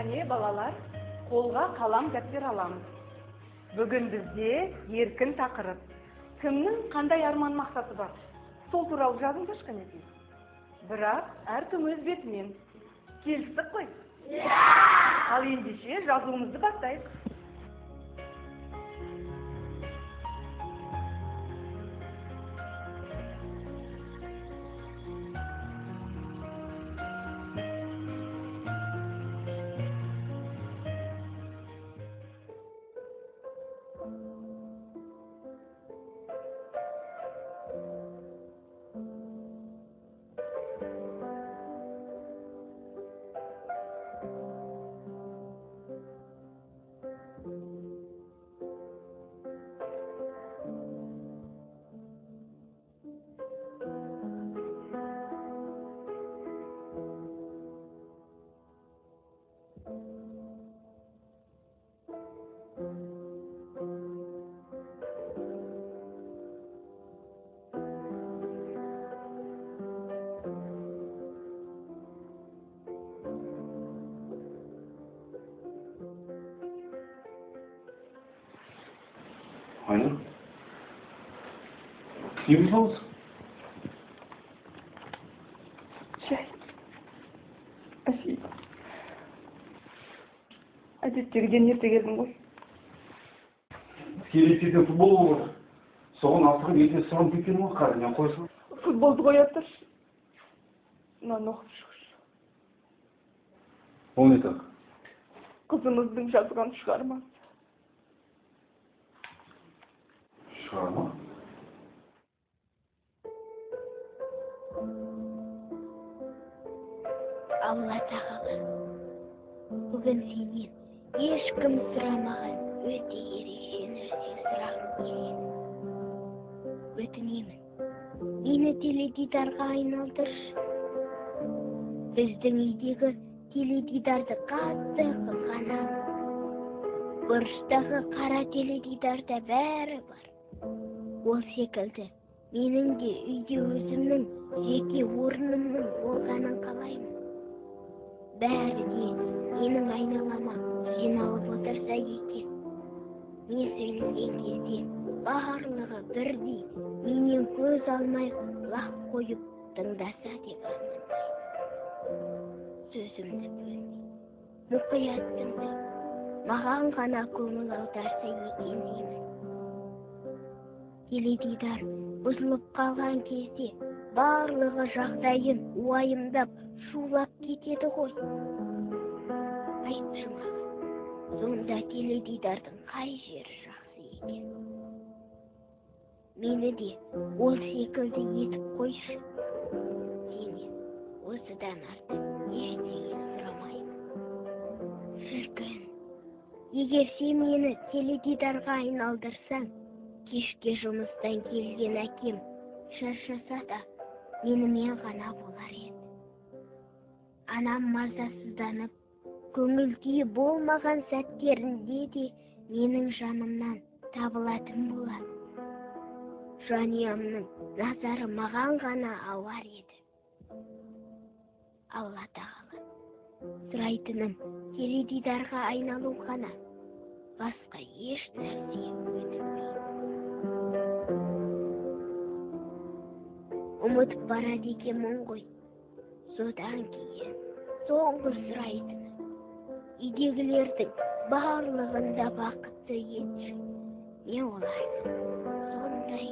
Қане балалар, қолға қалам дәптер аламыз. Бүгін бізде еркін тақырып. Кімнің қандай арман мақсаты бар? Сол туралы жазыңдаршы қанекей. Бірақ әркім өз бетімен. Келістік қой? Ал ендеше жазуымызды бастайық. Aynen. Kim olsun? Спасибо. Әдеттегіден ерте келдің ғой. Келесіде футбол olur. Соған асығып ерте сұрам кеткен ғой, қарымен қойсын. Футболды қоя тұр. Мынаны оқып шығыр. Ол не так? Қызымыздың жазған шығармасы. Шығарма? Алла тағала, бүгін сенен ешкім сұрамаған өте ерекше нәрсе сұрағым келеді. Өтінемін, мені теледидарға айналдыршы. Біздің үйдегі теледидарды қатты қызғанамын. Бұрыштағы қара теледидарда бәрі бар. Ол секілді менің де үйде өзімнің жеке орнымның болғанын қалаймын. Бәрі де менің айналама жиналып отырса екен. Мен сөйлеген кезде барлығы бірдей менен көз алмай лақ қойып тыңдаса деп армандаймын. Сөзімді бөлмей, мұқият тыңдап, маған ғана көңіл аударса екен деймін. Теледидар бұзылып қалған кезде барлығы жағдайын уайымдап шулап кетеді ғой. Айтшы маған, сонда теледидардың қай жері жақсы екен? Мені де ол секілді етіп қойшы. Сенен осыдан артық ештеңе сұрамаймын. Шіркін, егер сен мені теледидарға айналдырсаң, кешке жұмыстан келген әкем шаршаса да менімен ғана болар еді. Анам мазасызданып, көңіл күйі болмаған сәттерінде де менің жанымнан табылатын болады. Жанұямның назары маған ғана ауар еді. Алла тағала, сұрайтыным теледидарға айналу ғана, басқа еш нәрсе өтінбеймін. Ұмытып барады екенмін ғой. Содан кейін соңғы сұрайтыным, үйдегілердің барлығында бақытты етші. Не олардың сондай